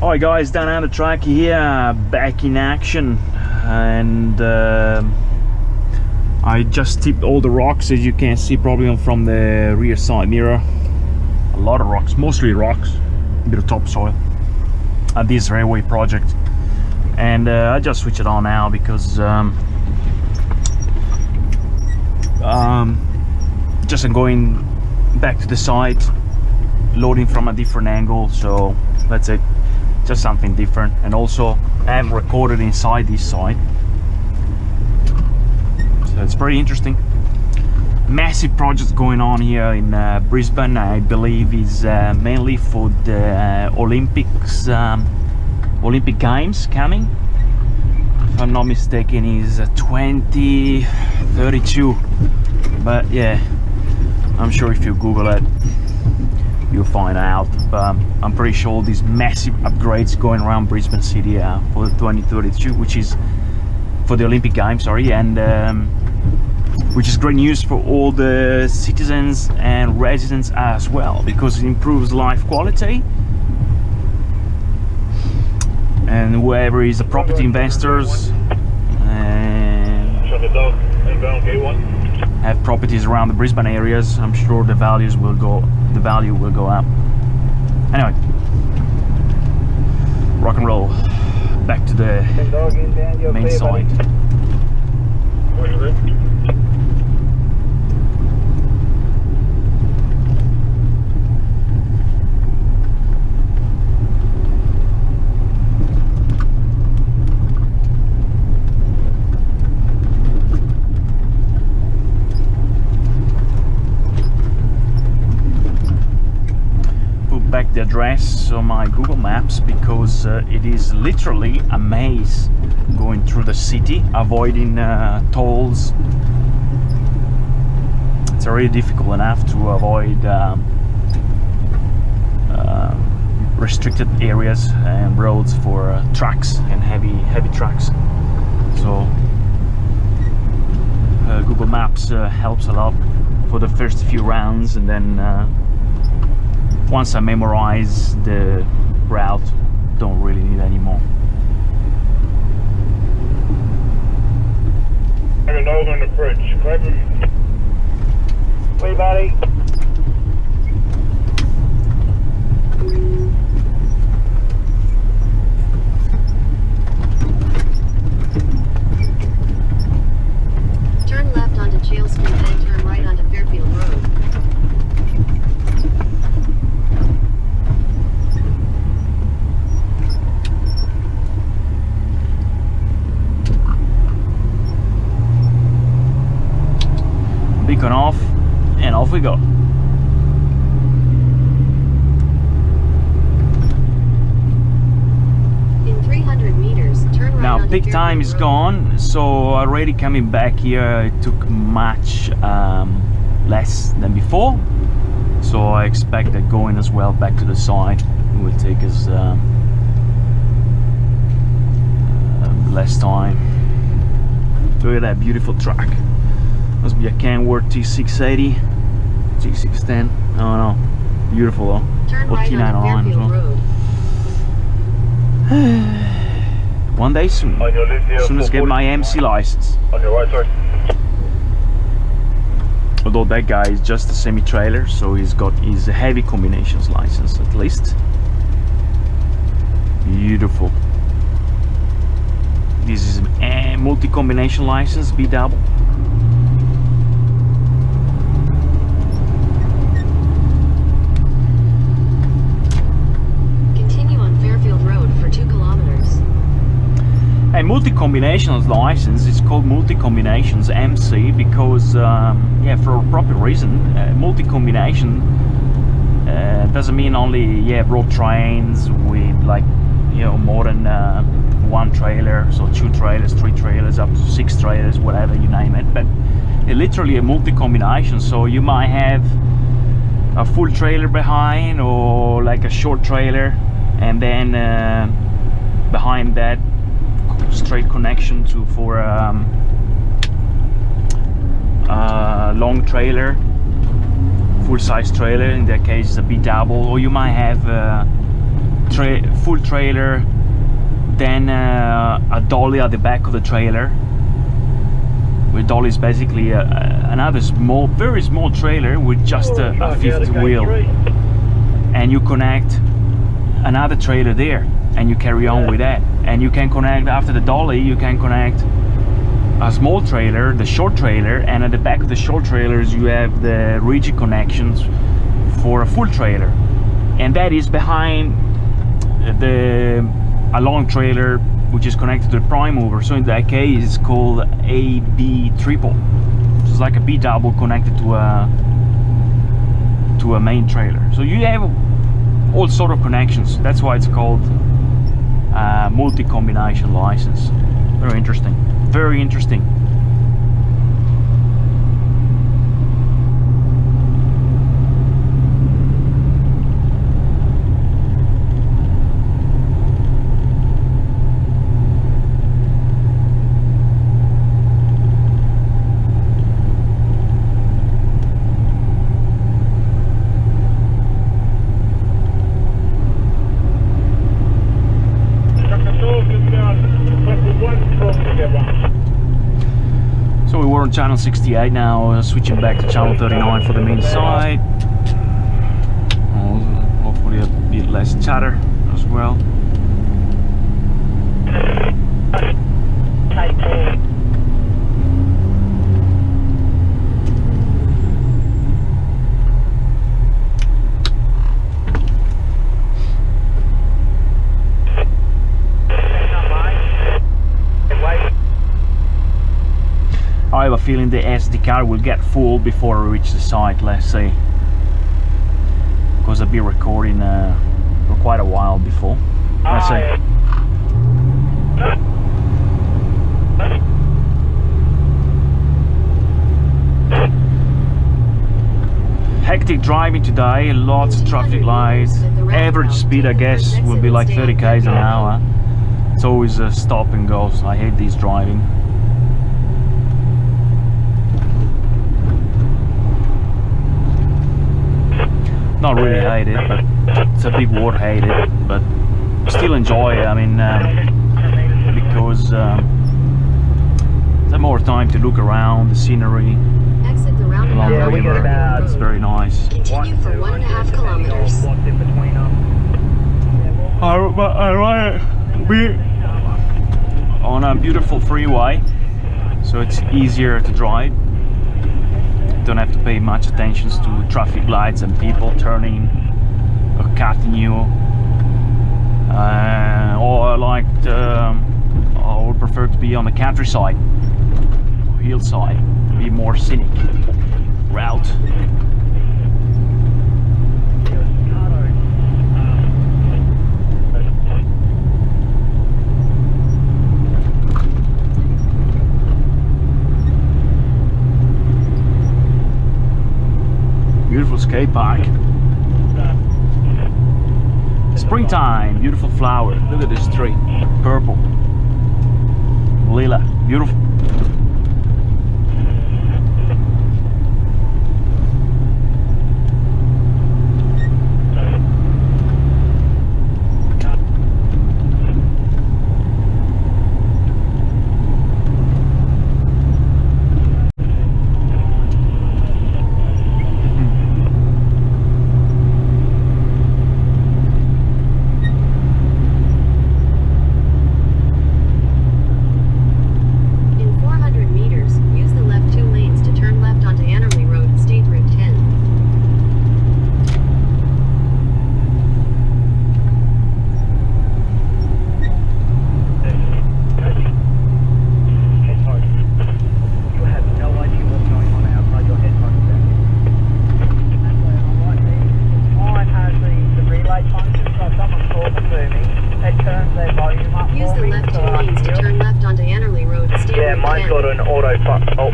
Alright guys, down on the track here, back in action, and I just tipped all the rocks, as you can see probably from the rear side mirror. A lot of rocks, mostly rocks, a bit of topsoil at this railway project. And I just switch it on now because just I'm going back to the site, loading from a different angle, so that's it. Just something different. And also I have recorded inside this site, so it's pretty interesting. Massive project going on here in Brisbane. I believe is mainly for the Olympics, Olympic Games coming. If I'm not mistaken, is 2032. But yeah, I'm sure if you Google it, you'll find out. But I'm pretty sure these massive upgrades going around Brisbane City for the 2032, which is for the Olympic Games, sorry, and which is great news for all the citizens and residents as well, because it improves life quality. And whoever is a property investors have properties around the Brisbane areas, I'm sure the value will go up. Anyway, rock and roll. Back to the main site. Back the address on my Google Maps, because it is literally a maze going through the city, avoiding tolls. It's already difficult enough to avoid restricted areas and roads for trucks and heavy trucks. So Google Maps helps a lot for the first few rounds, and then once I memorize the route, don't really need any more. I got a dog on the bridge. Wait, buddy. Turn left onto Jail Street, then turn right onto Fairfield Road. Beacon off, and off we go. In 300 meters, turn right Now onto peak time Fairfield is Road. gone, so already coming back here it took much less than before, so I expect that going as well back to the site will take us less time. Look at that beautiful track. Must be a Kenworth T680, T610. Oh no, beautiful though. Turn Or right T9 onto line as Fairfield well. Road. One day soon. As soon as I get my MC license. On your right, sorry. Although that guy is just a semi-trailer, so he's got his heavy combinations license at least. Beautiful. This is a multi-combination license, B-double. And multi-combinations license is called multi-combinations MC because yeah, for a proper reason. Multi-combination doesn't mean only road trains with, like, you know, more than one trailer, so 2 trailers, 3 trailers, up to 6 trailers, whatever you name it. But literally a multi-combination, so you might have a full trailer behind, or like a short trailer, and then behind that straight connection for long trailer, full-size trailer. In that case, it's a B-double. Or you might have full trailer, then a dolly at the back of the trailer. Where dolly is basically another small, very small trailer with just a fifth wheel, and you connect another trailer there, and you carry on with that. And you can connect after the dolly. You can connect a small trailer, the short trailer, and at the back of the short trailers you have the rigid connections for a full trailer, and that is behind a long trailer which is connected to the prime mover. So in that case it's called a B triple. So it's like a B double connected to a main trailer. So you have all sort of connections. That's why it's called multi-combination license. Very interesting. Very interesting. So we were on channel 68 now, switching back to channel 39 for the main side. Hopefully a bit less chatter as well. I have a feeling the SD card will get full before I reach the site, let's say, because I'll be recording for quite a while before. Let's say. Hectic driving today, lots of traffic lights. Average speed I guess will be like 30 km an hour. It's always a stop and go, so I hate this driving. Not really hate it, but it's a big word, hate it, but still enjoy it. I mean, because there's more time to look around the scenery Exit the along the roundabout. river. It's very nice. Continue for 1.5 kilometers. I ride on a beautiful freeway, so it's easier to drive. Don't have to pay much attention to traffic lights and people turning or cutting you. Or I would prefer to be on the countryside or hillside, be more scenic route. Beautiful skate park. Springtime, beautiful flower. Look at this tree. Purple. Lila. Beautiful.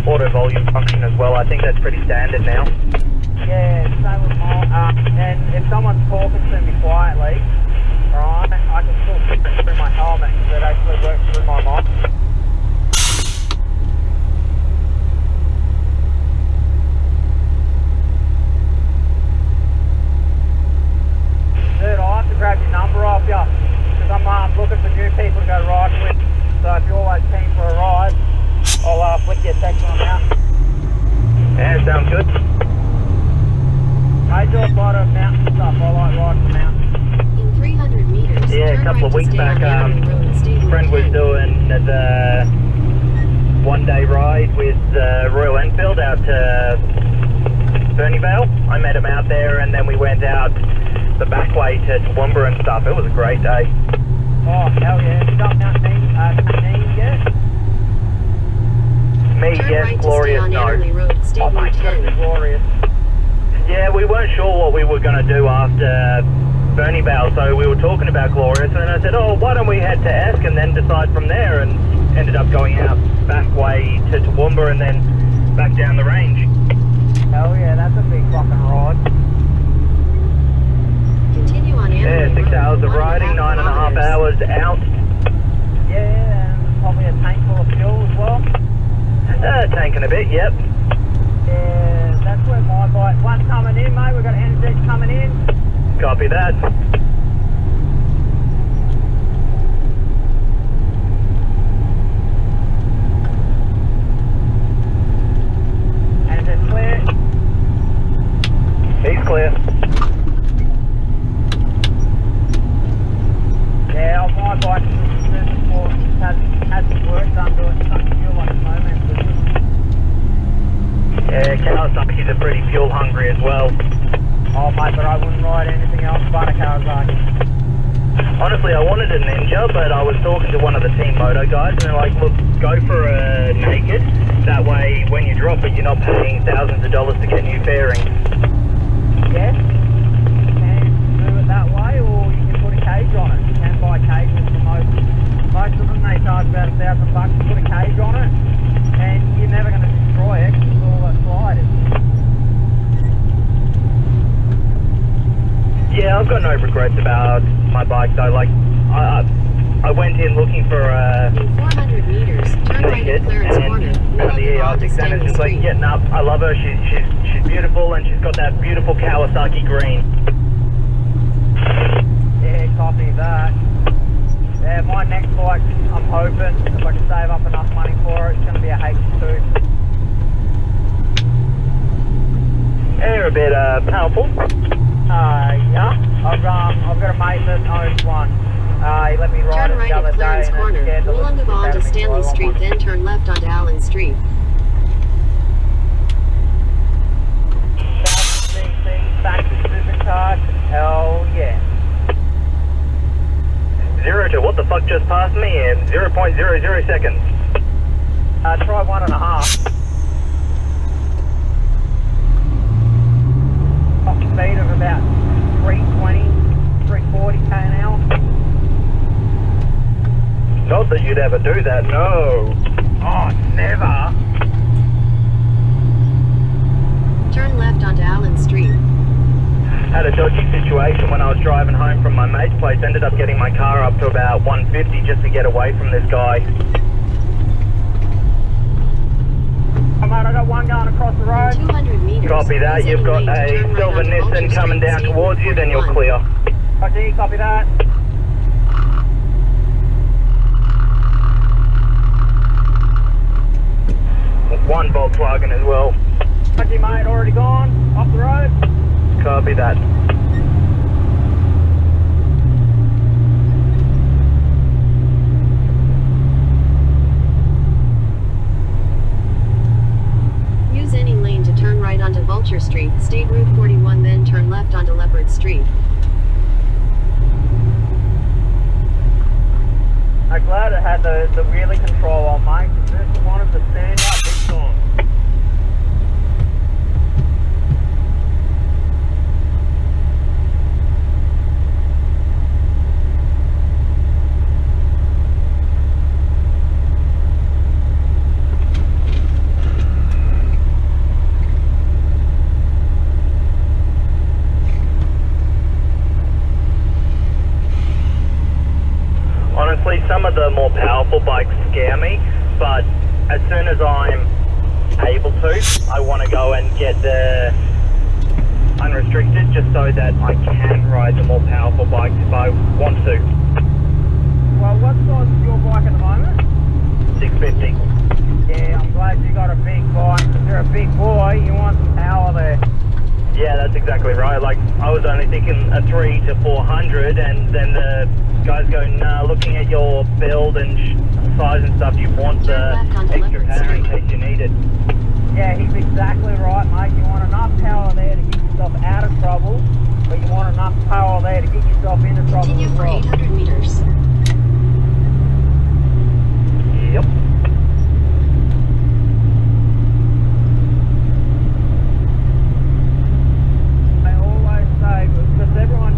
Auto volume function as well. I think that's pretty standard now. Yeah, same with mine. And if someone's talking to me quietly, right, I can still put it through my helmet because it actually works through my mic. Dude, I'll have to grab your number off ya. Yeah, a couple of weeks back, a friend was doing the one-day ride with Royal Enfield out to Fernyvale. I met him out there, and then we went out the back way to Toowoomba and stuff. It was a great day. Oh, hell yeah. You got Mount Name yet? Me, Turn yes, right glorious, to stay on Everly no. Road, State Oh, Route mate, it's gotta be 10. glorious. Yeah, we weren't sure what we were going to do after Fernyvale, so we were talking about glorious, and I said, oh, why don't we head to Esk and then decide from there, and ended up going out back way to Toowoomba and then back down the range. Hell yeah, that's a big fucking ride. Continue on Yeah, Everly 6 Road hours for of 1.5 riding, 9.5 kilometers. hours out. Yeah, and probably a tank full of fuel as well. Tanking a bit, yep. Yeah, that's where my bike. One's coming in, mate. We've got NZ coming in. Copy that. NZ clear. He's clear. Yeah, on my bike, has some work done to it. Some fuel at the moment. Yeah, Kawasaki's are pretty fuel hungry as well. Oh, mate, but I wouldn't ride anything else but a Kawasaki. Honestly, I wanted a Ninja, but I was talking to one of the Team Moto guys, and they're like, look, go for a naked. That way, when you drop it, you're not paying thousands of dollars to get new fairings. Yes, you can do it that way, or you can put a cage on it. You can buy cages for most of them. They charge about $1,000 to put a cage on it, and you're never going to destroy it because it's all that sliders. Yeah, I've got no regrets about my bike though. Like, I went in looking for a In 400 meters, turn right naked, at Clarence Corner. and Roll on the on to ER6 and Stanley it's just like Street. getting up. I love her. She's beautiful, and she's got that beautiful Kawasaki green. Yeah, copy that. Yeah, my next bike, I'm hoping, if I can save up enough money for it, it's going to be a H2. They're a bit powerful. Yeah. I've got a mate that owns one. He let me ride Turn it right the other at day, Clarence and Corner. it's scared to Roll on listen to to Stanley Stanley Street, then turn left onto Allen Street. 1000cc, back to supercharged. Hell yeah. 0 to what the fuck just passed me in 0.00 seconds. Try 1.5. Top speed of about 320, 340 k an hour. Not that you'd ever do that, no. Oh, never. Turn left onto Allen Street. Had a dodgy situation when I was driving home from my mate's place. Ended up getting my car up to about 150 just to get away from this guy. Oh, mate, I got one going across the In road. 200 meters. Copy that. use You've any got lane to a turn right silver onto Vulture Nissan coming Street, down State towards you, then you're 41. clear. Roger, copy that. One Volkswagen as well. Roger, mate, already gone. Off the road. Copy that. Use any lane to turn right onto Vulture Street, State Route 41, then turn left onto Leopard Street. I'm glad it had the wheelie control on, mate. This wanted to stand up big time. Honestly, some of the more powerful bikes scare me, but as soon as I'm able to, I want to go and get the unrestricted just so that I can ride the more powerful bikes if I want to. Well, what size is your bike at the moment? 650. Yeah, I'm glad you got a big bike. If you're a big boy, you want some power there. Yeah, that's exactly right. Like, I was only probably thinking a 3 to 400, and then the guys go, nah, looking at your build and size and stuff, you want the Turn left onto extra Leopard power in Street. case you need it. Yeah, he's exactly right, mate. You want enough power there to get yourself out of trouble, but you want enough power there to get yourself into trouble Continue as for well. 800 meters. Yep. I always say, because everyone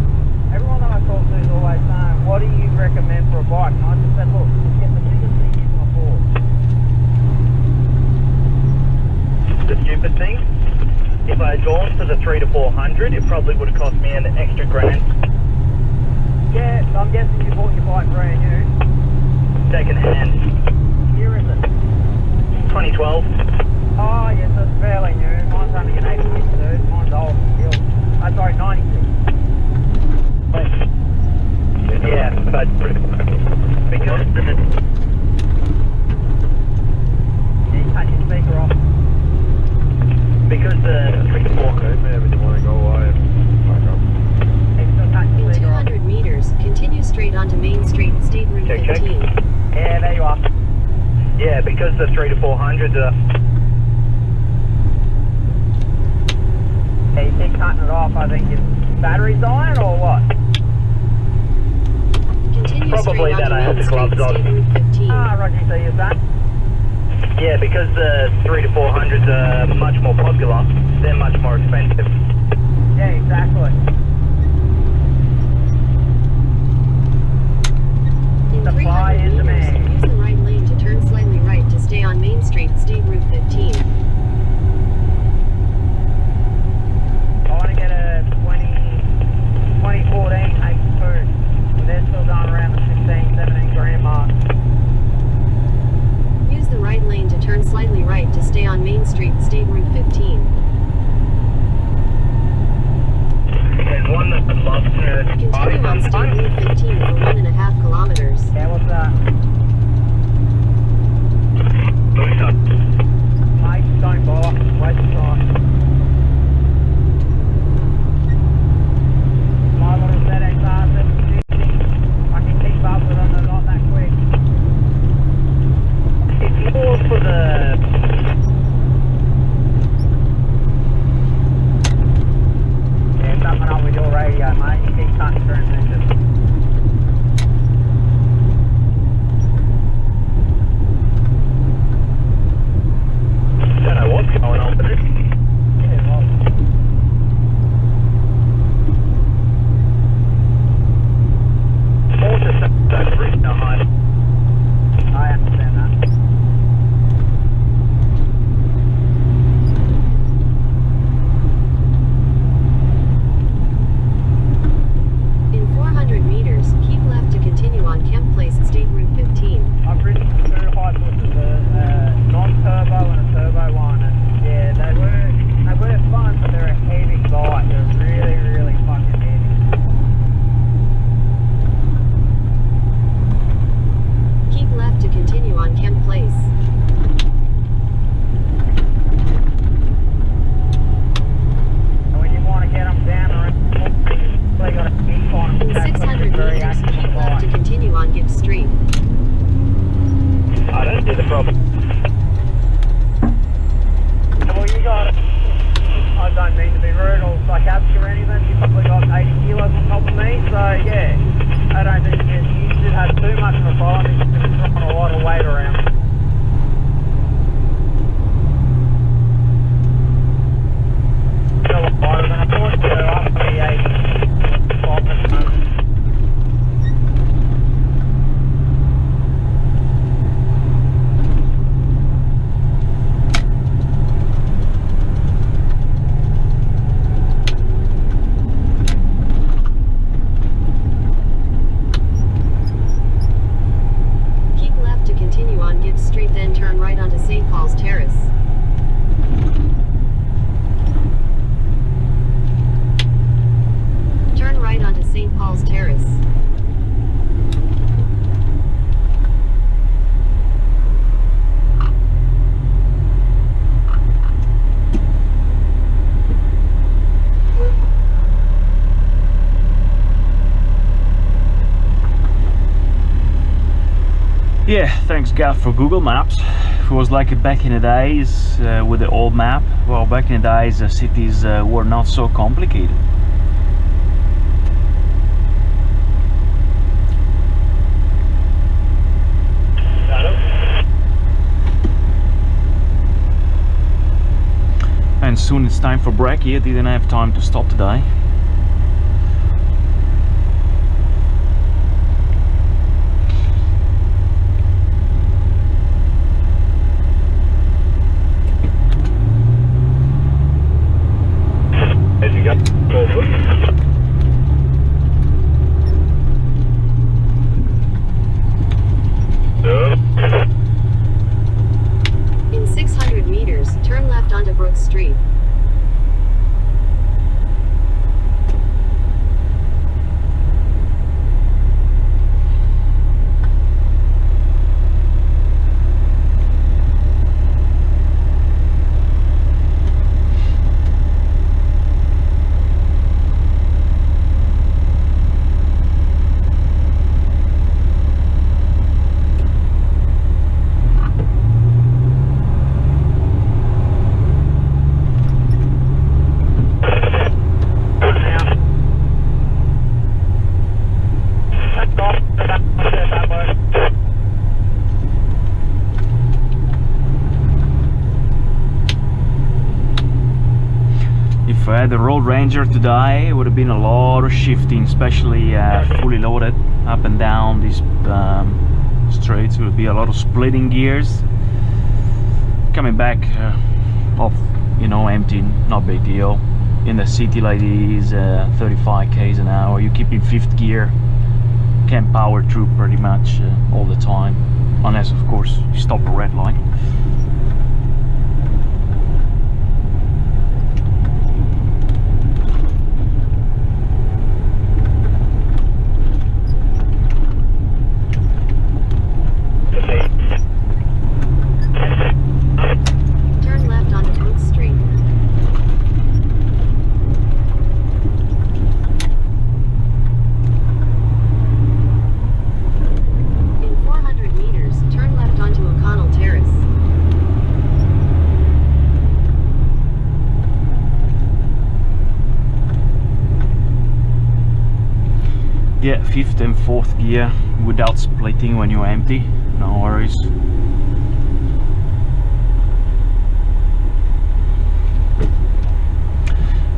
that I talk to is always saying, what do you recommend for a bike? And I just said, look, get the biggest thing you can afford. The stupid thing, if I had gone for the 3 to 400, it probably would have cost me an extra grand. Yeah, so I'm guessing you bought your bike brand new. Second hand. Here is it? 2012. Oh, yes, it's fairly new. Mine's only an 86, dude. Mine's old still. I'm sorry, 96. Yeah, but because Yeah, you cut your speaker off. because the 3 to 400. Okay, maybe you want to go away and back up. He's still cutting your In speaker off. 200 meters, continue straight onto Main Street, State Route Check, check. 15. Yeah, there you are. Yeah, because the 3 to 400. Yeah, you keep cutting it off. I think your battery's dying or what? Continue Probably straight that I onto had Main the Street, gloves on. State Route 15. Ah, Roger, so you're saying? Yeah, because the 3 to 400s are much more popular, they're much more expensive. Yeah, exactly. In Supply 300 and meters, demand. use the right lane to turn slightly right to stay on Main Street, State Route 15. I want to get a 2014 H2. And they're still going around the 16, 17 grand mark. Use the right lane to turn slightly right to stay on Main Street, State Route 15. There's one that I'd love to buy Continue on State sometime. Route 15 for 1.5 kilometers. Yeah, what's that? Booster. Mate, don't bother. Waste of time. My little ZXR 750. I can keep up with them, they're not that quick. It's more for the... Yeah, something up with your radio, mate. You keep cutting transmissions. Don't know what's going on with it. Yeah, well. More to say, don't reach no height. I understand that. In 400 meters, keep left to continue on Kemp Place, State Route 15. I've ridden two high pushers, a non-turbo and a turbo one, and yeah, they were fun, but they're a heavy bike. They're really, really fucking heavy. Keep left to continue on Kemp Place. And when you want to get them down around, they got a kick on them. In 600 meters, keep left to continue on Gibbs Street. I don't see the problem. Well, you got, I don't mean to be rude or sarcastic or anything, you probably got 80 kilos on top of me, so yeah, I don't think you should have too much of a problem if you're throwing a lot of weight around. So I was going to put you up to the 85 at the moment. Keep left to continue on Gibbs Street, then turn right onto St. Paul's Terrace. Turn right onto St. Paul's Terrace. Yeah, thanks God for Google Maps. It was like back in the days with the old map. Well, back in the days cities were not so complicated. And soon it's time for brekkie. I didn't have time to stop today. As you got In 600 meters, turn left onto Brook Street. If I had the Road Ranger today, it would have been a lot of shifting, especially fully loaded up and down these straights. It would be a lot of splitting gears. Coming back off, you know, empty, not big deal. In the city like these, 35 k's an hour, you keep in fifth gear, can power through pretty much all the time, unless of course you stop a red light. Turn left onto Brook Street. In 400 meters, turn left onto O'Connell Terrace. Yeah, fifth and fourth gear without splitting when you're empty, no worries.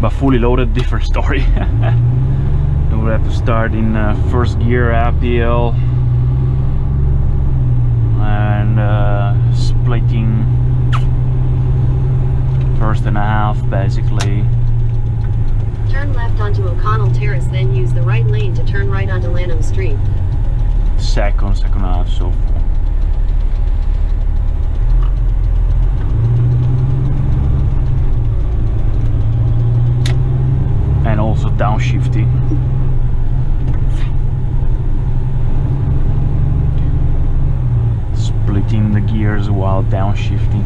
But fully loaded, different story. You would have to start in first gear uphill and splitting first and a half basically. Turn left onto O'Connell Terrace, then use the right lane to turn right onto Lanham Street. Second and a half, so forth. And also downshifting. Splitting the gears while downshifting.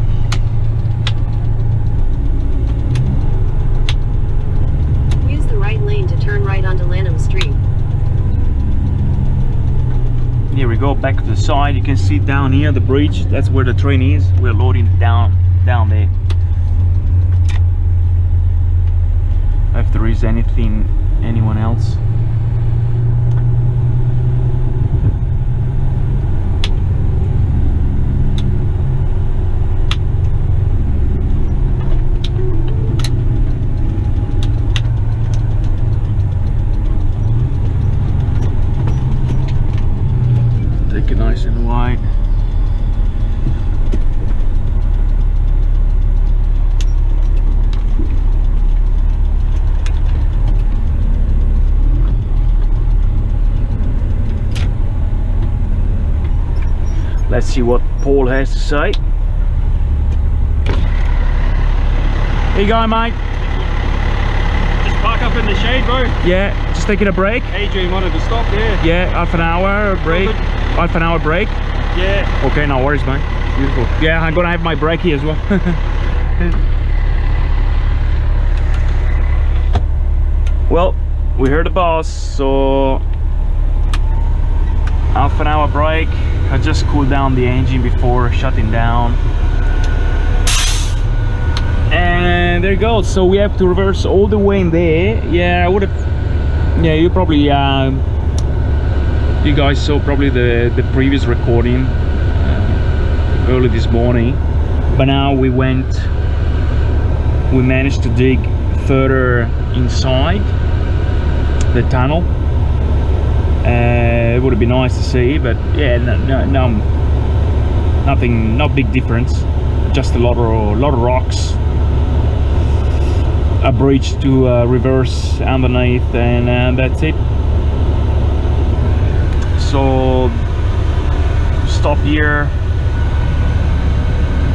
Use the right lane to turn right onto Lanham Street. Here we go, back to the side. You can see down here the bridge, that's where the train is. We're loading down there. If there is anyone else. Take it nice and wide. Let's see what Paul has to say. Here you go, mate. just park up in the shade, bro. Yeah, just taking a break. Adrian wanted to stop there. Yeah, half an hour break. Half an hour break. Yeah. Okay, no worries, man. Beautiful. Yeah, I'm gonna have my brekkie as well. Well, we heard the boss, so half an hour break. I just cooled down the engine before shutting down. And there you go. So we have to reverse all the way in there. Yeah, I would have. Yeah, you probably. You guys saw probably the previous recording early this morning. But now we managed to dig further inside the tunnel. It would have been nice to see, but yeah, no, nothing, no big difference. Just a lot of rocks, a bridge to reverse underneath, and that's it. So stop here,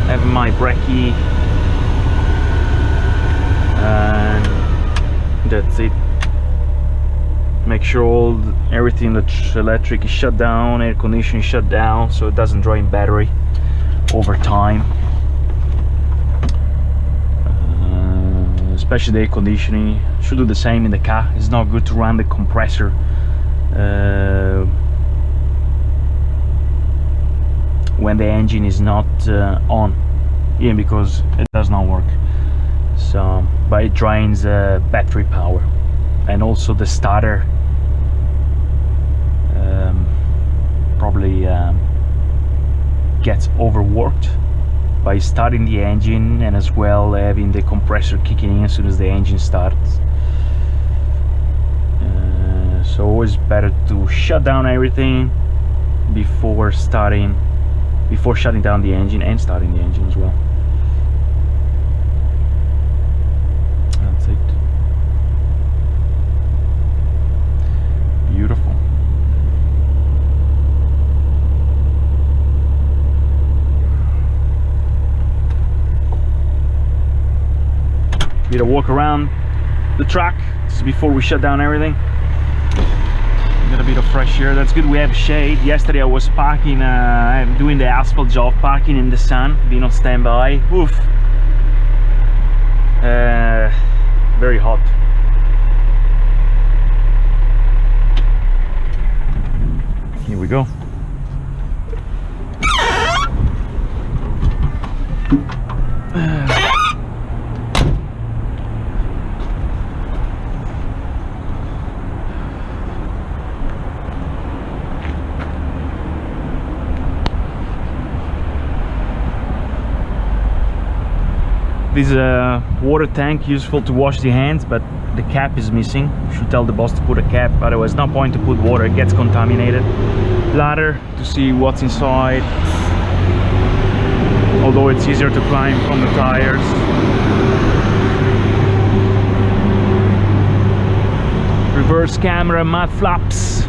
have my brekkie, and that's it. Make sure everything that's electric is shut down, air conditioning shut down, so it doesn't drain battery over time. Especially the air conditioning. Should do the same in the car. It's not good to run the compressor when the engine is not on, even because it does not work. So, but it drains battery power, and also the starter probably gets overworked by starting the engine, and as well having the compressor kicking in as soon as the engine starts. So always better to shut down everything before shutting down the engine and starting the engine as well. That's it. Beautiful. Need a walk around the track. This is before we shut down everything. Got a bit of fresh air. That's good. We have shade. Yesterday I was parking, doing the asphalt job, parking in the sun, being on standby. Oof. Very hot. Here we go. This water tank, useful to wash the hands, but the cap is missing. Should tell the boss to put a cap, otherwise no point to put water, it gets contaminated. Ladder to see what's inside, although it's easier to climb from the tires. Reverse camera, mud flaps.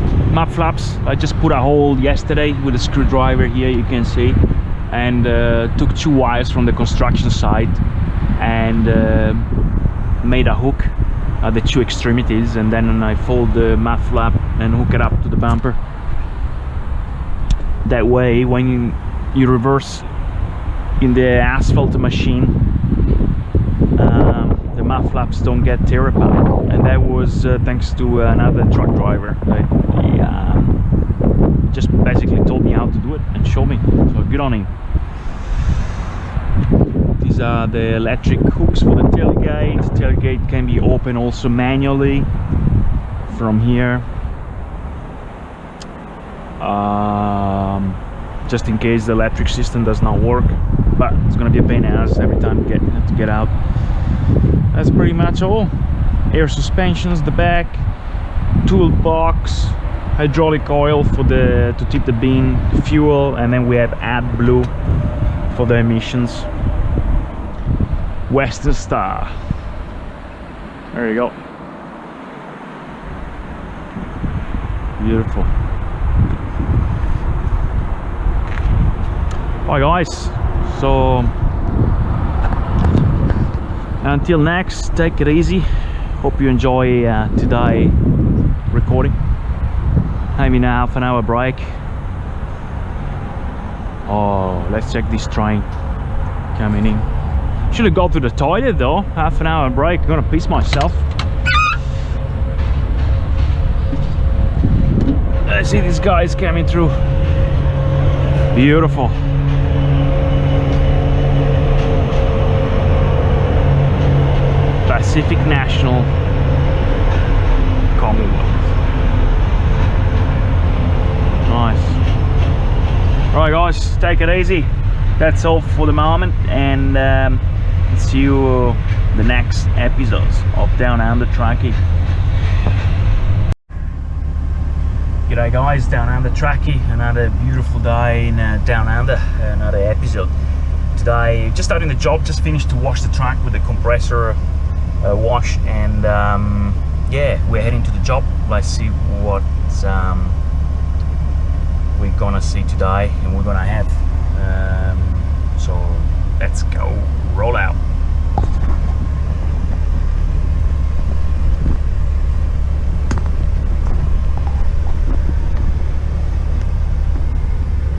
I just put a hole yesterday with a screwdriver here, you can see, and took 2 wires from the construction site and made a hook at the 2 extremities, and then I fold the mud flap and hook it up to the bumper. That way when you reverse in the asphalt machine, the mud flaps don't get tear apart, and that was thanks to another truck driver that just basically told me how to do it and showed me, so good on him. These are the electric hooks for the tailgate. Tailgate can be opened also manually from here, just in case the electric system does not work, but it's gonna be a pain in the ass every time you have to get out. That's pretty much all. Air suspensions, the back, toolbox, hydraulic oil for to tip the bin, fuel, and then we have AdBlue for the emissions. Western Star. There you go. Beautiful. Bye guys. So until next, take it easy. Hope you enjoy today recording. Having a half an hour break. Oh, let's check this train coming in. Should have gone to the toilet though. Half an hour break. I'm gonna piss myself. I see these guys coming through. Beautiful. Pacific National Commonwealth. Nice. Alright guys, take it easy. That's all for the moment, and see you the next episodes of Down Under Trackie. G'day guys, Down Under Trackie. Another beautiful day in Down Under, another episode. Today, just starting the job, just finished to wash the track with the compressor wash, and yeah, we're heading to the job. Let's see what we're gonna see today and we're gonna have. So let's go, roll out.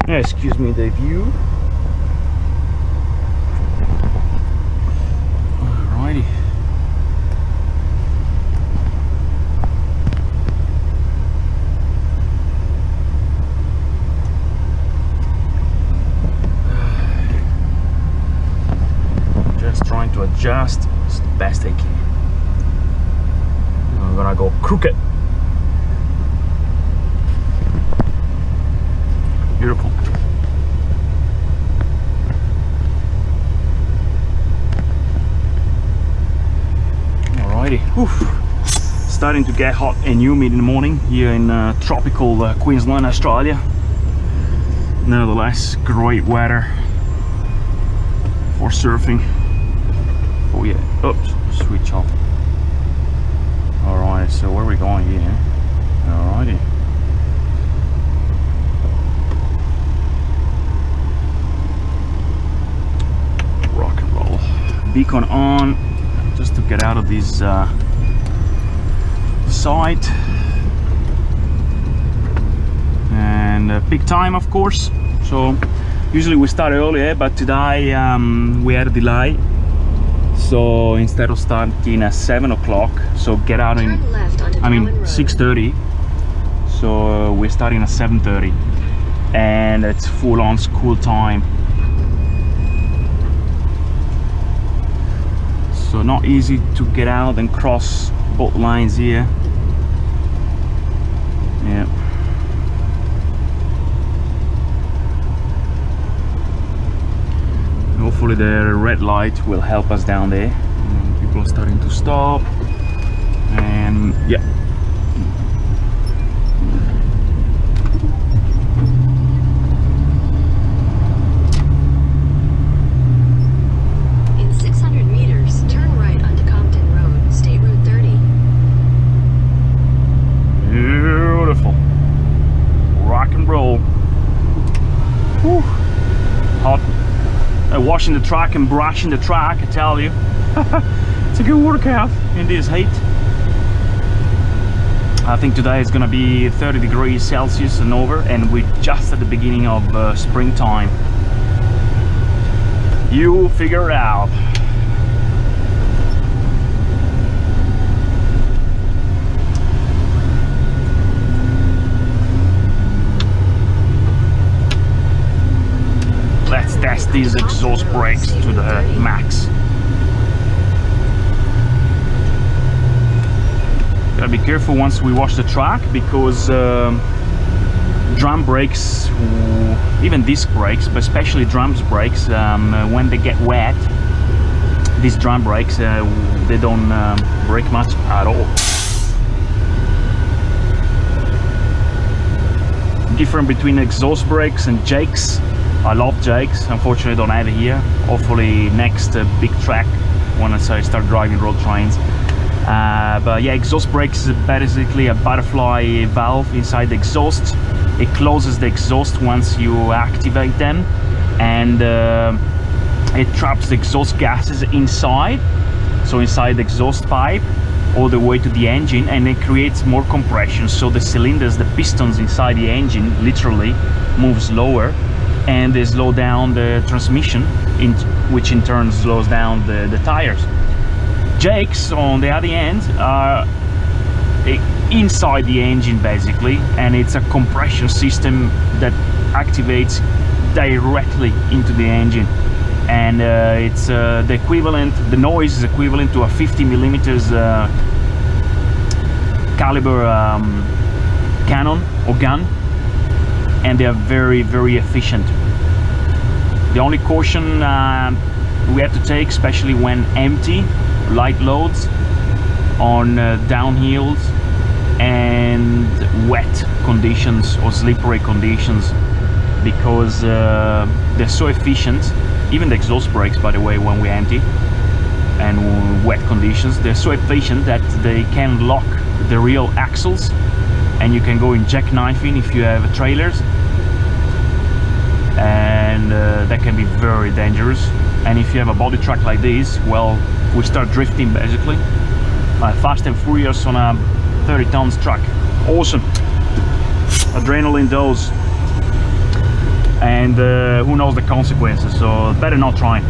Yeah, excuse me the view. Alrighty. Just trying to adjust as best I can. I'm gonna go crooked. Beautiful. Alrighty. Oof. Starting to get hot and humid in the morning here in tropical Queensland, Australia. Nevertheless, great weather for surfing. Oh yeah. Oops. Switch off. Alright. So where are we going here? Alrighty. Beacon on, just to get out of this site, and peak time of course. So usually we start earlier, but today we had a delay, so instead of starting at 7 o'clock, so get out in 6:30, so we're starting at 7:30, and it's full-on school time. So not easy to get out and cross both lines here. Yeah. Hopefully the red light will help us down there. And people are starting to stop. And yeah. Washing the track and brushing the track, I tell you. It's a good workout in this heat. I think today is gonna be 30 degrees Celsius and over, and we're just at the beginning of springtime. You figure it out. Let's test these exhaust brakes to the max. Gotta be careful once we wash the track, because drum brakes, even disc brakes, but especially drums brakes, when they get wet, these drum brakes, they don't brake much at all. Different between exhaust brakes and jakes. I love jakes, unfortunately I don't have it here. Hopefully next big track once I start driving road trains. But yeah, exhaust brakes is basically a butterfly valve inside the exhaust. It closes the exhaust once you activate them, and it traps the exhaust gases inside, so inside the exhaust pipe all the way to the engine, and it creates more compression, so the cylinders, the pistons inside the engine literally moves lower, and they slow down the transmission, which in turn slows down the tires. Jakes on the other end are inside the engine basically, and it's a compression system that activates directly into the engine, and it's the equivalent, the noise is equivalent to a 50 millimeters caliber cannon or gun, and they are very, very efficient. The only caution we have to take, especially when empty, light loads on downhills and wet conditions or slippery conditions, because they're so efficient. Even the exhaust brakes, by the way, when we empty and wet conditions, they're so efficient that they can lock the real axles, and you can go in jackknifing if you have trailers, and that can be very dangerous. And if you have a body track like this, well, we start drifting basically, fast and furious on a 30 tons truck. Awesome adrenaline dose, and who knows the consequences, so better not try.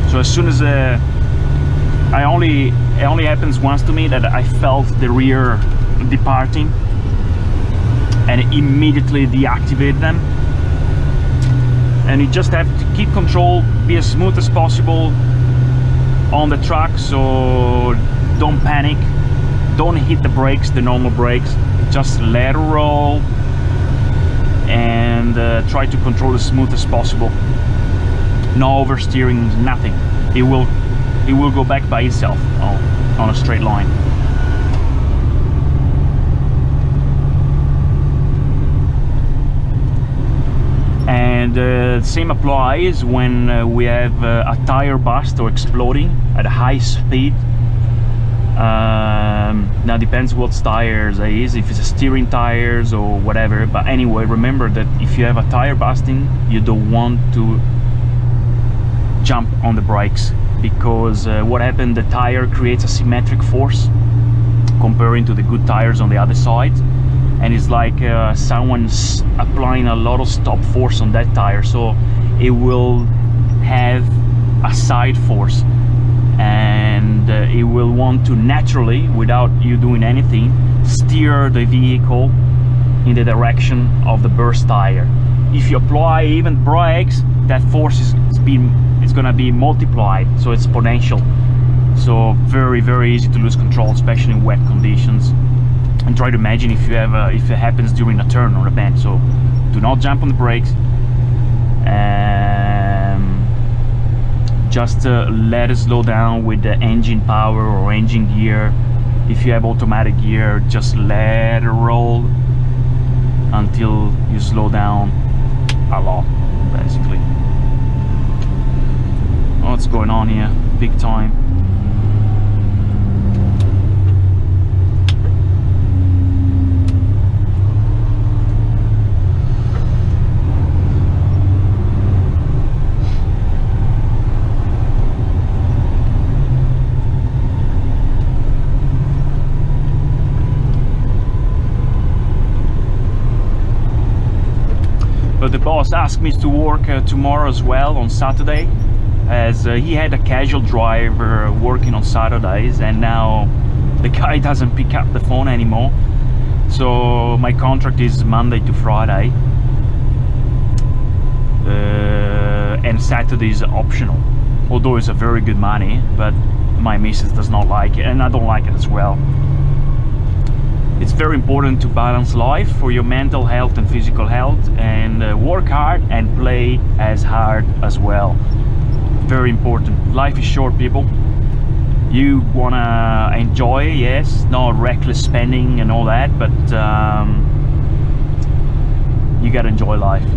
So as soon as it only happens once to me that I felt the rear departing, and immediately deactivate them. And you just have to keep control, be as smooth as possible on the track, so don't panic, don't hit the brakes, the normal brakes, just let it roll, and try to control as smooth as possible. No oversteering, nothing. It will go back by itself on a straight line. And same applies when we have a tire burst or exploding at a high speed. Now depends what tires it is, if it's a steering tires or whatever, but anyway, remember that if you have a tire busting, you don't want to jump on the brakes, because what happened, the tire creates a symmetric force comparing to the good tires on the other side, and it's like someone's applying a lot of stop force on that tire, so it will have a side force, and it will want to naturally, without you doing anything, steer the vehicle in the direction of the burst tire. If you apply even brakes, that force is gonna be multiplied, so it's exponential. So very, very easy to lose control, especially in wet conditions. And try to imagine if it happens during a turn or a bend. So do not jump on the brakes. Just let it slow down with the engine power or engine gear. If you have automatic gear, just let it roll until you slow down a lot, basically. What's going on here? Big time. But the boss asked me to work tomorrow as well, on Saturday, as he had a casual driver working on Saturdays, and now the guy doesn't pick up the phone anymore. So my contract is Monday to Friday, and Saturday is optional, although it's a very good money, but my missus does not like it, and I don't like it as well. It's very important to balance life for your mental health and physical health, and work hard and play as hard as well. Very important. Life is short, people. You wanna enjoy, yes, no reckless spending and all that, but you gotta enjoy life.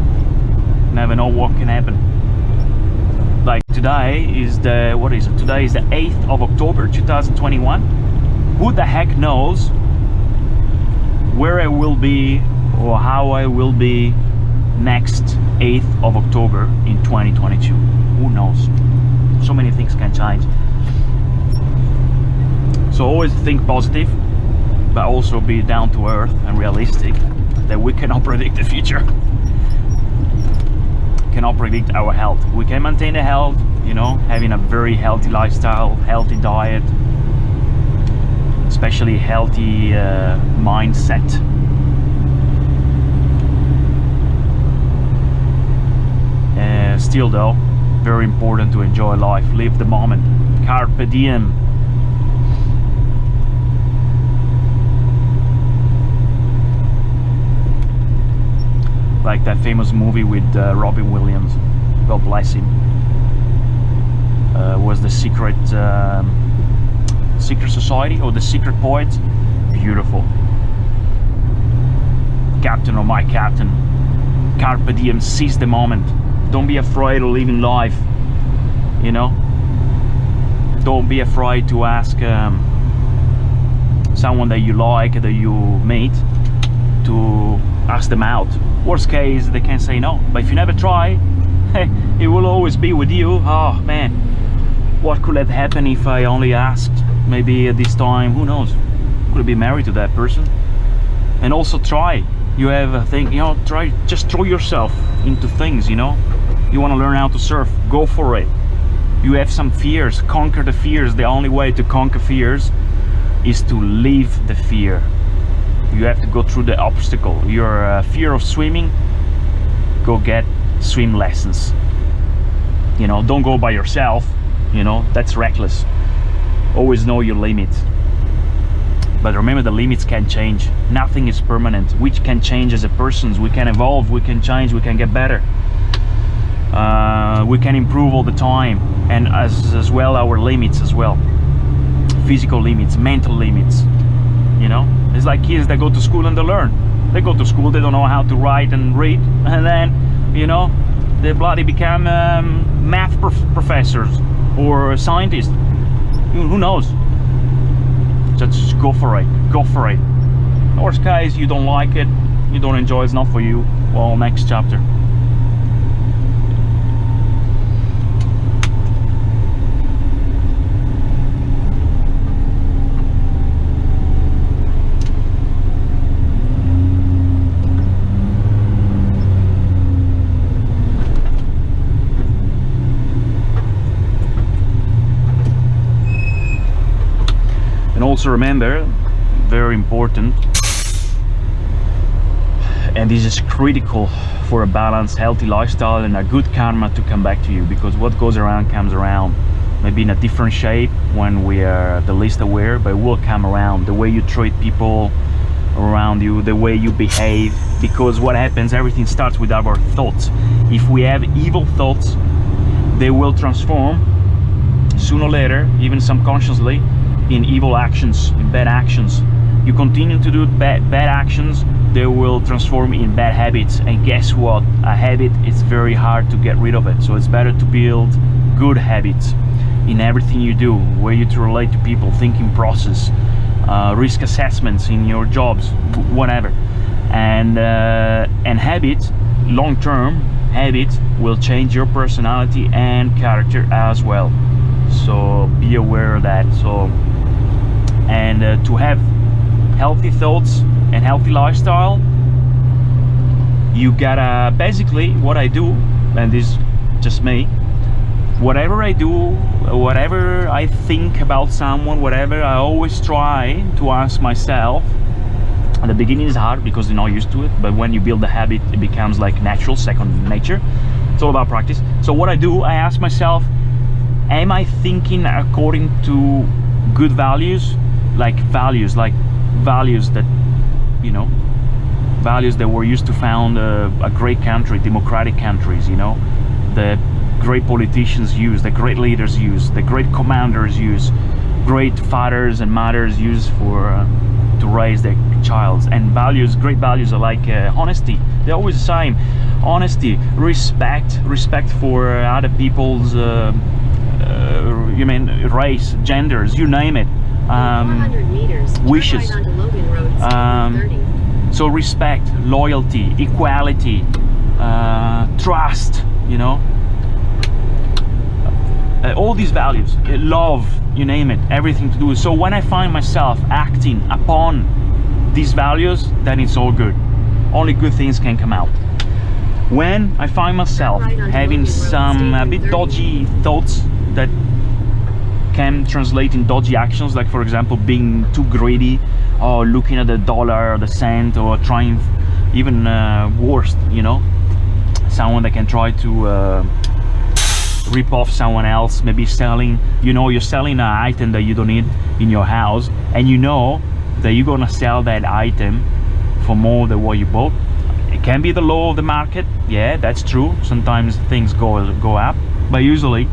Never know what can happen. Like today is the, what is it? Today is the 8th of October 2021. Who the heck knows where I will be or how I will be next 8th of October in 2022. Who knows? So many things can change. So always think positive, but also be down to earth and realistic, that we cannot predict the future. Cannot predict our health. We can maintain the health, you know, having a very healthy lifestyle, healthy diet, especially healthy mindset. still though, very important to enjoy life, live the moment, carpe diem. Like that famous movie with Robin Williams, God bless him, was the Secret Society or the Secret Poet. Beautiful. Captain or my captain, carpe diem, seize the moment. Don't be afraid of living life, you know. Don't be afraid to ask someone that you like, that you meet, to ask them out. Worst case, they can say no, but if you never try, it will always be with you. Oh man, what could have happened if I only asked? Maybe at this time, who knows, could be married to that person. And also try. You have a thing, you know, try, just throw yourself into things, you know. You want to learn how to surf, go for it. You have some fears, conquer the fears. The only way to conquer fears is to leave the fear. You have to go through the obstacle. Your fear of swimming, go get swim lessons. You know, don't go by yourself, you know, that's reckless. Always know your limits. But remember, the limits can change. Nothing is permanent. We can change as a person. We can evolve, we can change, we can get better. We can improve all the time. And as well our limits as well. Physical limits, mental limits. You know, it's like kids that go to school and they learn. They go to school, they don't know how to write and read, and then, you know, they bloody become math professors or scientists. Who knows? Just go for it, go for it. Worst case, you don't like it, you don't enjoy it, it's not for you. Well, next chapter. Also remember, very important, and this is critical for a balanced, healthy lifestyle and a good karma to come back to you, because what goes around comes around, maybe in a different shape when we are the least aware, but it will come around. The way you treat people around you, the way you behave, because what happens, everything starts with our thoughts. If we have evil thoughts, they will transform sooner or later, even subconsciously, in evil actions, in bad actions. You continue to do bad actions, they will transform in bad habits. And guess what? A habit is very hard to get rid of it. So it's better to build good habits in everything you do, where you to relate to people, thinking process, risk assessments in your jobs, whatever. And habit, long-term habit, will change your personality and character as well. So be aware of that. So, and to have healthy thoughts and healthy lifestyle, you gotta, basically what I do, and this is just me, whatever I do, whatever I think about someone, whatever, I always try to ask myself. At the beginning is hard because you're not used to it, but when you build the habit, it becomes like natural, second nature. It's all about practice. So what I do, I ask myself, am I thinking according to good values? Like values that, you know, values that were used to found a great country, democratic countries, you know, the great politicians use, the great leaders use, the great commanders use, great fathers and mothers use for to raise their child. And values, great values are like honesty. They're always the same. Honesty, respect for other people's you mean race, genders, you name it. 400 meters, wishes. right onto Logan Road, so respect, loyalty, equality, trust, you know, all these values, love, you name it, everything to do. So when I find myself acting upon these values, then it's all good. Only good things can come out. When I find myself having some a bit dodgy thoughts that can translate in dodgy actions, like for example being too greedy, or looking at the dollar or the cent, or trying even worse, you know, someone that can try to rip off someone else, maybe selling, you know, you're selling an item that you don't need in your house, and you know that you're gonna sell that item for more than what you bought. It can be the law of the market, yeah, that's true. Sometimes things go up, but usually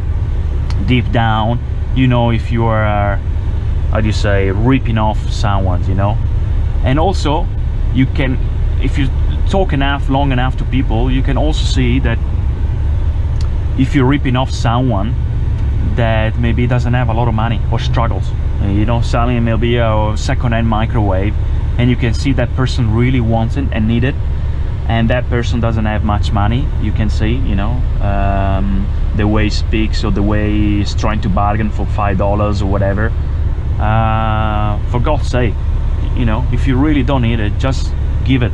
deep down, you know, if you are how do you say, ripping off someone, you know. And also you can, if you talk long enough to people, you can also see that if you're ripping off someone that maybe doesn't have a lot of money or struggles, you know, selling maybe a second-hand microwave, and you can see that person really wants it and need it, and that person doesn't have much money. You can see, you know, the way he speaks or the way he's trying to bargain for $5 or whatever. For God's sake, you know, if you really don't need it, just give it.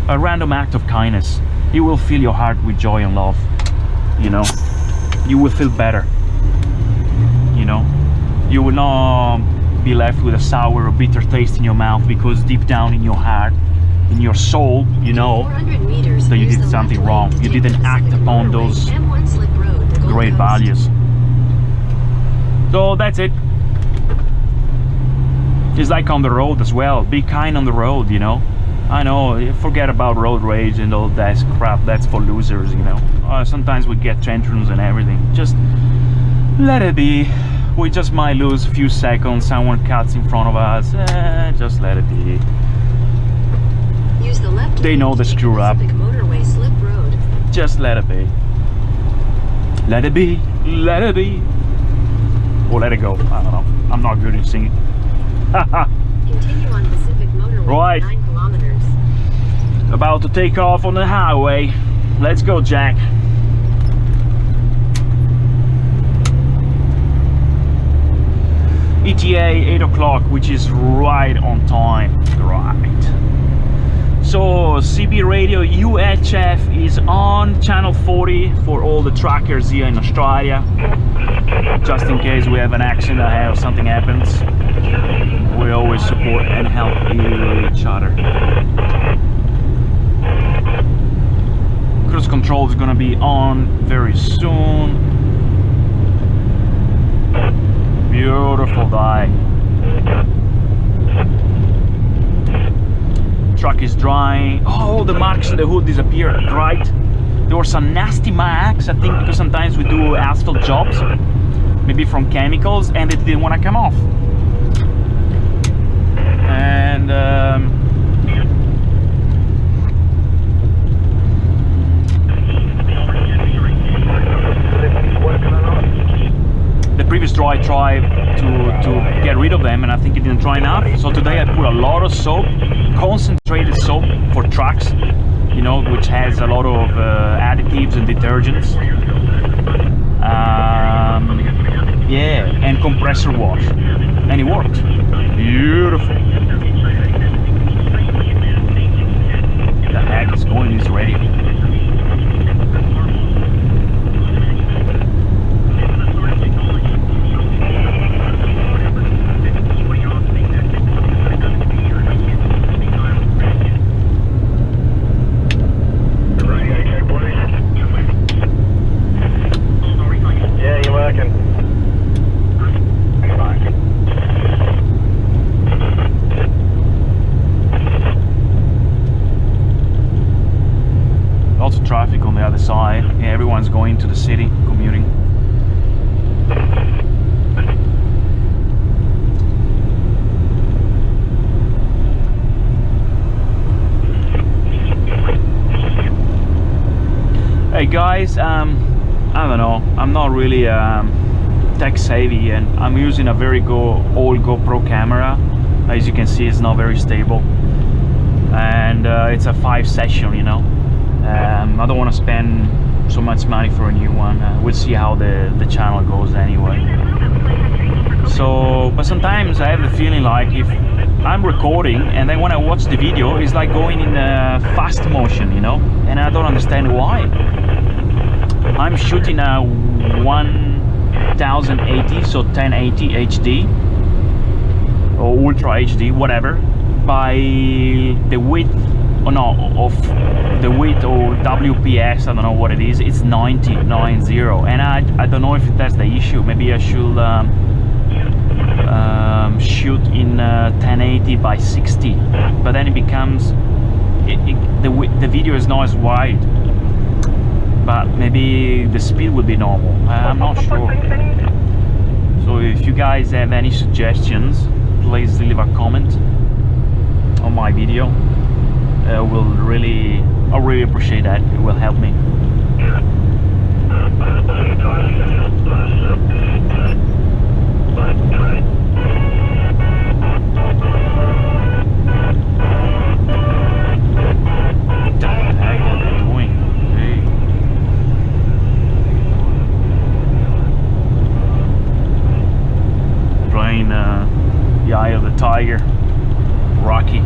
A random act of kindness, it will fill your heart with joy and love, you know. You will feel better, you know. You will not be left with a sour or bitter taste in your mouth, because deep down in your heart, in your soul, you know that you did something wrong. You didn't act upon those great values. So that's it. It's like on the road as well. Be kind on the road, you know. I know, forget about road rage and all that crap. That's for losers, you know. Sometimes we get tantrums and everything. Just let it be. We just might lose a few seconds. Someone cuts in front of us. Just let it be. Use the left They know the screw up. Motorway slip road. Just let it be. Let it be. Let it be. Or let it go. I don't know. I'm not good at singing. Continue on Pacific Motorway Right. 9 kilometers. About to take off on the highway. Let's go, Jack. ETA 8 o'clock, which is right on time. Right. So CB radio UHF is on channel 40 for all the trackers here in Australia. Just in case we have an accident or something happens, we always support and help each other. Cruise control is gonna be on very soon. Beautiful day. Truck is drying. Oh, the marks on the hood disappeared, right? There were some nasty marks, I think, because sometimes we do asphalt jobs, maybe from chemicals, and it didn't want to come off. And the previous draw I tried to get rid of them, and I think it didn't dry enough. So today I put a lot of soap, concentrated soap for trucks, you know, which has a lot of additives and detergents. Yeah, and compressor wash, and it worked. Beautiful. The heck is going in this radio? Traffic on the other side. Yeah, everyone's going to the city, commuting. Hey guys, I don't know, I'm not really tech savvy, and I'm using a very old GoPro camera. As you can see, it's not very stable, and it's a 5 session, you know. I don't want to spend so much money for a new one. We'll see how the channel goes anyway. So, but sometimes I have the feeling like if I'm recording and then when I watch the video, it's like going in fast motion, you know, and I don't understand why. I'm shooting a 1080, so 1080 HD or Ultra HD, whatever, by the width oh no, of the width or WPS, I don't know what it is, it's 90, and I don't know if that's the issue. Maybe I should shoot in 1080 by 60, but then it becomes the video is not as wide, but maybe the speed would be normal. I'm not sure. So if you guys have any suggestions, please leave a comment on my video. I really appreciate that. It will help me. What the heck are they doing? Hey. Playing the Eye of the Tiger, Rocky.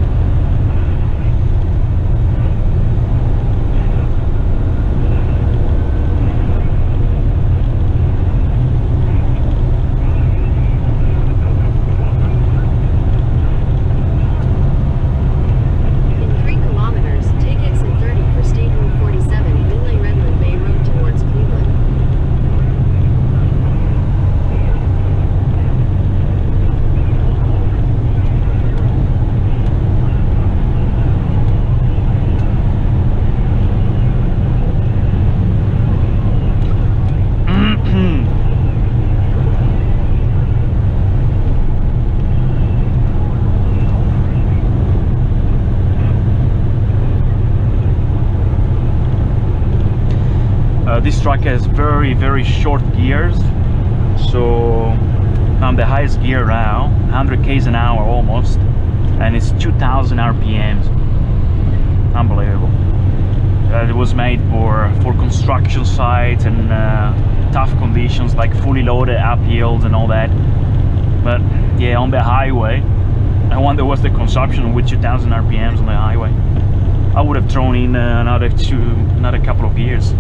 This truck has very short gears, so I'm the highest gear now, 100 k's an hour almost, and it's 2000 RPMs. Unbelievable. It was made for construction sites and tough conditions like fully loaded uphills and all that. But yeah, on the highway, I wonder what's the consumption with 2000 RPMs on the highway. I would have thrown in another couple of years.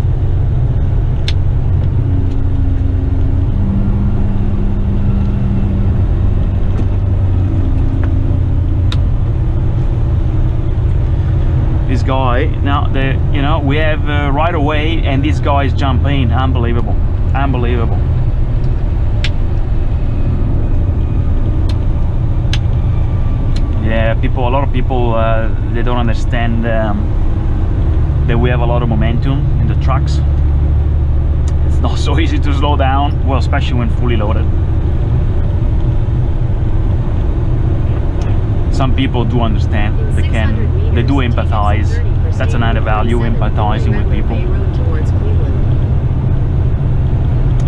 This guy now, we have right away, and these guys jump in. Unbelievable. Yeah, a lot of people they don't understand that we have a lot of momentum in the trucks. It's not so easy to slow down, well, especially when fully loaded. Some people do understand. They do empathize. That's another value, empathizing with people.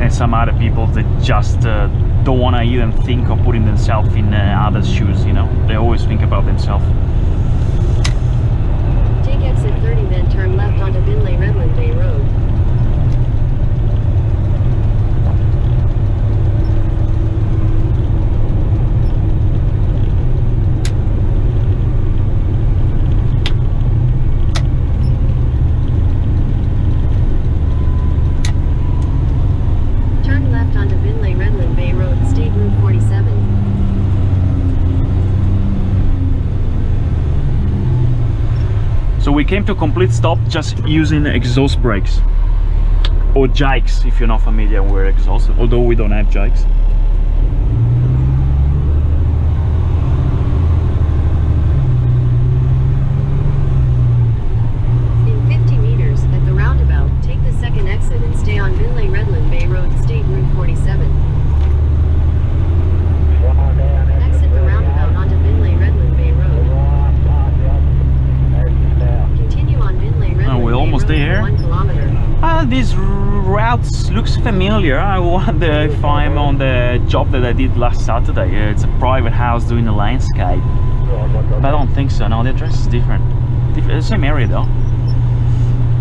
And some other people that just don't want to even think of putting themselves in others' shoes, They always think about themselves. Take exit 30, then turn left onto Binley Redland Bay Road. So we came to a complete stop just using exhaust brakes, or jikes if you're not familiar with exhaust, although we don't have jikes. In 50 meters, at the roundabout, take the second exit and stay on Binley Redland Bay Road, State Route 47. Exit the roundabout onto Binley Redland Bay Road. Continue on Binley Redland we're Bay almost Road there. for 1 kilometer. These routes looks familiar. I wonder if I'm on the job that I did last Saturday. It's a private house doing a landscape, but I don't think so. No, the address is different. Same area though.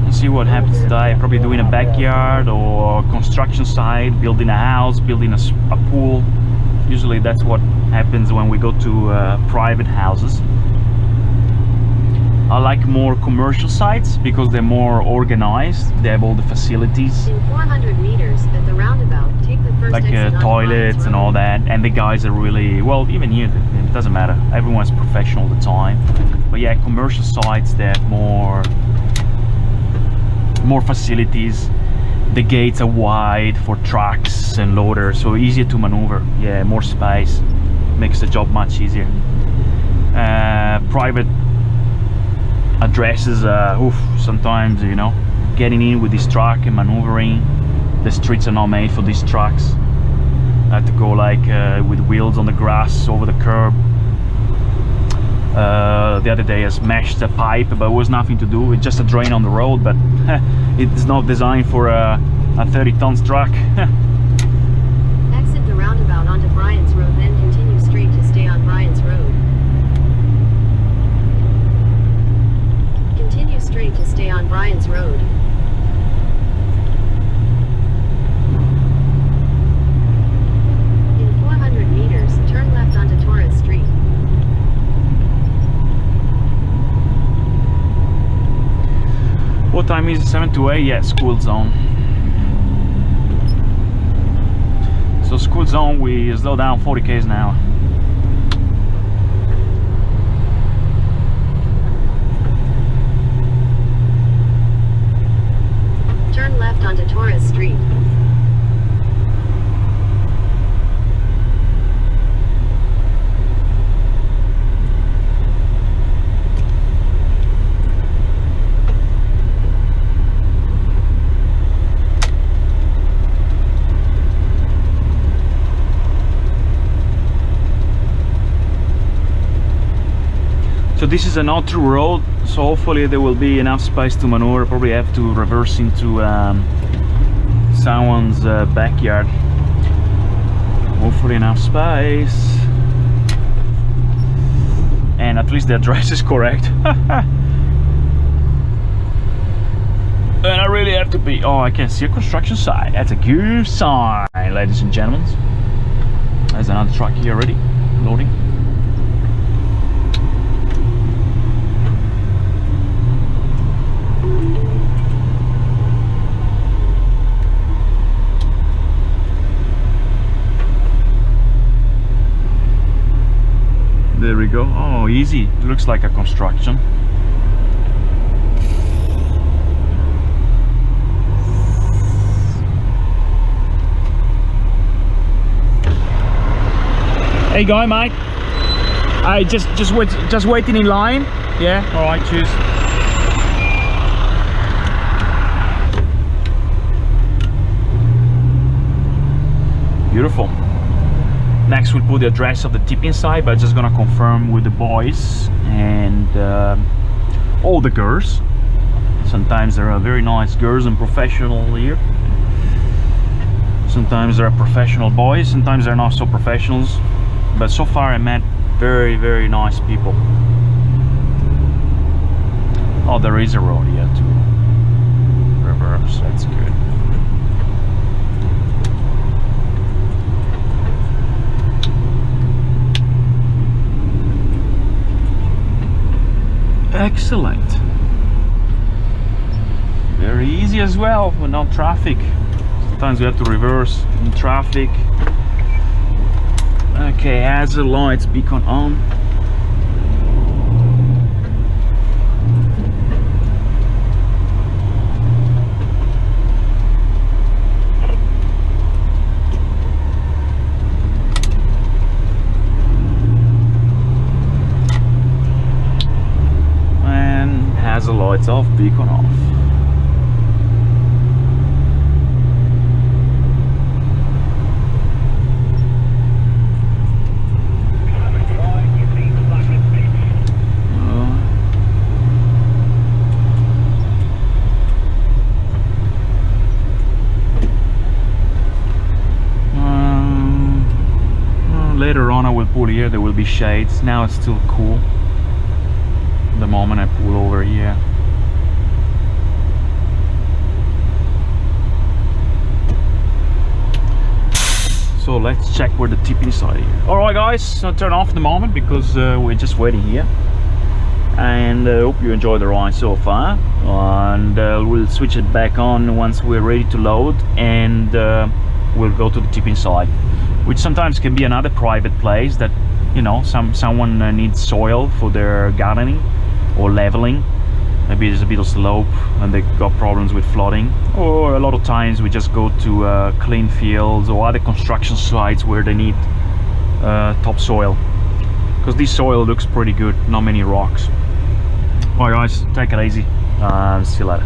Let's see what happens today. Probably doing a backyard or construction site, building a house, building a pool. Usually that's what happens when we go to private houses. I like more commercial sites because they're more organized. They have all the facilities. In 400 meters, at the roundabout, take the first Like exit onto toilets Lions and Road. all that. And the guys are really, well, even here, it doesn't matter. Everyone's professional all the time. But yeah, commercial sites, they have more facilities. The gates are wide for trucks and loaders, so easier to maneuver. Yeah, more space makes the job much easier. Private addresses, sometimes, you know, getting in with this truck and maneuvering. The streets are not made for these trucks. I had to go like with wheels on the grass over the curb. The other day I smashed a pipe, but it was nothing to do. It's just a drain on the road, but it's not designed for a 30 tons truck. Exit the roundabout onto Bryant's Road, then continue straight to stay on Bryant's Road. Continue straight to stay on Bryant's Road. In 400 meters, turn left onto Torres Street. What time is it? 7 to 8? Yeah, school zone. So school zone, we slow down 40 km an hour. Turn left onto Torres Street. So this is an out-through road, so hopefully there will be enough space to maneuver. Probably have to reverse into someone's backyard. Hopefully enough space. And at least the address is correct. And I really have to be... Oh, I can see a construction site. That's a good sign, ladies and gentlemen. There's another truck here already, loading. There we go. Oh, easy. Looks like a construction. Hey, guy, mate. I just waiting in line. Yeah. All right. Cheers. Beautiful. Next we'll put the address of the tipping site, but just gonna confirm with the boys and all the girls. Sometimes there are very nice girls and professional here. Sometimes there are professional boys, sometimes they're not so professionals. But so far I met very, very nice people. Oh, there is a road here to reverse, that's good. Excellent. Very easy as well with no traffic. Sometimes we have to reverse in traffic. Okay, hazard lights, beacon on. Hazard lights off, beacon off. Later on I will pull here, there will be shades. Now it's still cool. The moment I pull over here. So let's check where the tipping side is. Alright guys, I'll turn off the moment because we're just waiting here. And I hope you enjoyed the ride so far. And we'll switch it back on once we're ready to load, and we'll go to the tipping side, which sometimes can be another private place that you know, someone needs soil for their gardening or leveling. Maybe there's a bit of slope and they got problems with flooding, or a lot of times we just go to clean fields or other construction sites where they need topsoil, because this soil looks pretty good, not many rocks. Alright guys, take it easy, see you later.